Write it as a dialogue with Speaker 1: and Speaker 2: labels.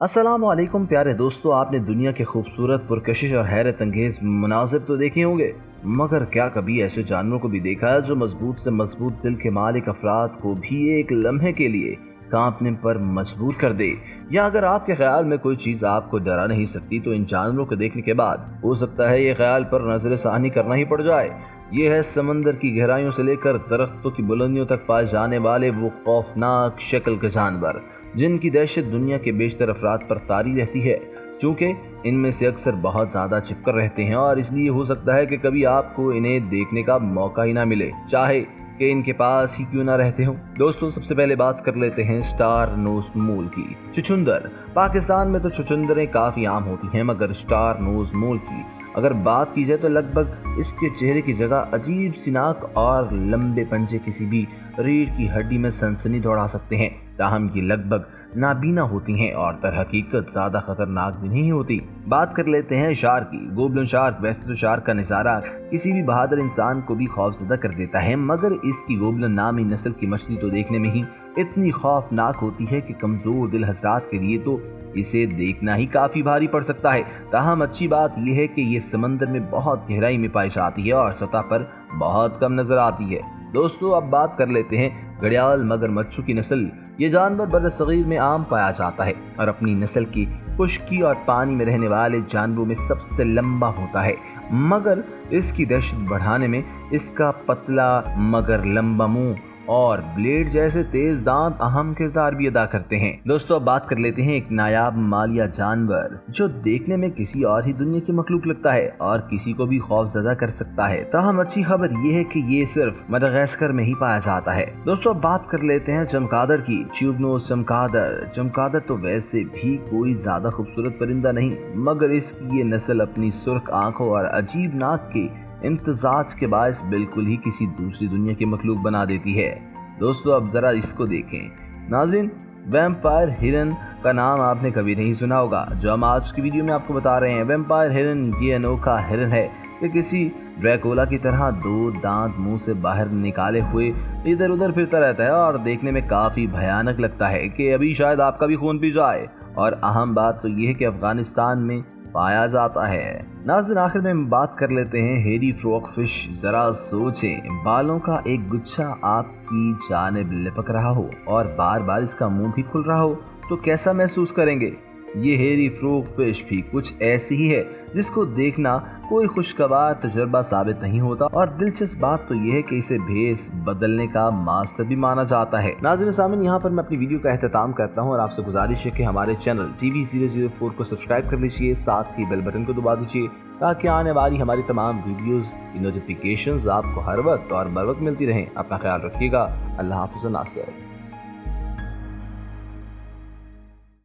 Speaker 1: अस्सलाम वालेकुम प्यारे दोस्तों, आपने दुनिया के खूबसूरत, पुरकशिश और हैरत अंगेज मनाजिर तो देखे होंगे, मगर क्या कभी ऐसे जानवरों को भी देखा है जो मजबूत से मजबूत दिल के मालिक अफराद को भी एक लम्हे के लिए कांपने पर मजबूर कर दे। या अगर आपके ख्याल में कोई चीज़ आपको डरा नहीं सकती, तो इन जानवरों को देखने के बाद हो सकता है ये ख्याल पर नजर सानी करना ही पड़ जाए। ये है समंदर की गहराइयों से लेकर दरख्तों की बुलंदियों तक पाए जाने वाले वो खौफनाक शक्ल के जानवर जिनकी दहशत दुनिया के बेशतर अफराद पर तारी रहती है। चूँकि इनमें से अक्सर बहुत ज़्यादा चिपकर रहते हैं और इसलिए हो सकता है कि कभी आपको इन्हें देखने का मौका ही ना मिले, चाहे कि इनके पास ही क्यों ना रहते हों। दोस्तों, सबसे पहले बात कर लेते हैं स्टार नोज मोल की। चुचुंदर। पाकिस्तान में तो चुचुंदरें काफ़ी आम होती हैं, मगर स्टार नोज मोल की अगर बात की जाए तो लगभग इसके चेहरे की जगह अजीब सी नाक और लंबे पंजे किसी भी रीढ़ की हड्डी में सनसनी दौड़ा सकते हैं। ताहम ये लगभग नाबीना होती हैं और दर हकीकत ज़्यादा खतरनाक भी नहीं होती। बात कर लेते हैं शार्क की। Goblin shark. वैसे तो शार्क का नज़ारा किसी भी बहादुर इंसान को भी खौफजदा कर देता है, मगर इसकी गोबलिन नामी नस्ल की मछली तो देखने में ही इतनी खौफनाक होती है कि कमज़ोर दिल हजरात के लिए तो इसे देखना ही काफ़ी भारी पड़ सकता है। ताहम अच्छी बात यह है कि ये समंदर में बहुत गहराई में पाई जाती है और सतह पर बहुत कम नजर आती है। दोस्तों, अब बात कर लेते हैं घड़ियाल मगरमच्छों की नस्ल। ये जानवर बर्रसगीर में आम पाया जाता है और अपनी नस्ल की खुश्की और पानी में रहने वाले जानवरों में सबसे लंबा होता है, मगर इसकी दहशत बढ़ाने में इसका पतला मगर लंबा मुंह और ब्लेड जैसे तेज दांत अहम किरदार भी अदा करते हैं। दोस्तों, अब बात कर लेते हैं एक नायाब मालिया जानवर जो देखने में किसी और ही दुनिया की मखलूक लगता है और किसी को भी खौफजदा कर सकता है। ताहम अच्छी खबर यह है कि ये सिर्फ मडागास्कर में ही पाया जाता है। दोस्तों, अब बात कर लेते हैं चमगादड़ की। ट्यूबनोज चमगादड़। चमगादड़ तो वैसे भी कोई ज्यादा खूबसूरत परिंदा नहीं, मगर इसकी ये नस्ल अपनी सुर्ख आंखों और अजीब नाक के इम्तजाज के बायस बिल्कुल ही किसी दूसरी दुनिया की मखलूक बना देती है। दोस्तों, अब जरा इसको देखें। नाज़रीन, वैम्पायर हिरन का नाम आपने कभी नहीं सुना होगा, जो हम आज की वीडियो में आपको बता रहे हैं। वैम्पायर हिरन ये अनोखा हिरन है कि किसी ड्रैकुला की तरह दो दांत मुंह से बाहर निकाले हुए इधर उधर फिरता रहता है और देखने में काफ़ी भयानक लगता है कि अभी शायद आपका भी खून पी जाए। और अहम बात तो यह है कि अफगानिस्तान में पाया जाता है। नाज़रीन, आखिर में बात कर लेते हैं हेरी फ्रॉग फिश। जरा सोचें, बालों का एक गुच्छा आपकी जानिब लिपक रहा हो और बार बार इसका मुंह भी खुल रहा हो, तो कैसा महसूस करेंगे? ये हेरी फ्रॉग फिश भी कुछ ऐसी ही है जिसको देखना कोई खुशगवार तजुर्बा साबित नहीं होता। और दिलचस्प बात तो यह है कि इसे भेस बदलने का मास्टर भी माना जाता है। नाज़रीन सामीन, यहाँ पर मैं अपनी वीडियो का एहतमाम करता हूँ और आपसे गुजारिश है कि हमारे चैनल TV004 को सब्सक्राइब कर लीजिए, साथ ही बेल बटन को दबा दीजिए ताकि आने वाली हमारी तमाम वीडियोस की नोटिफिकेशंस आपको हर वक्त और बर वक्त मिलती रहें। अपना ख्याल रखिएगा। अल्लाह हाफ़िज़। नासिर।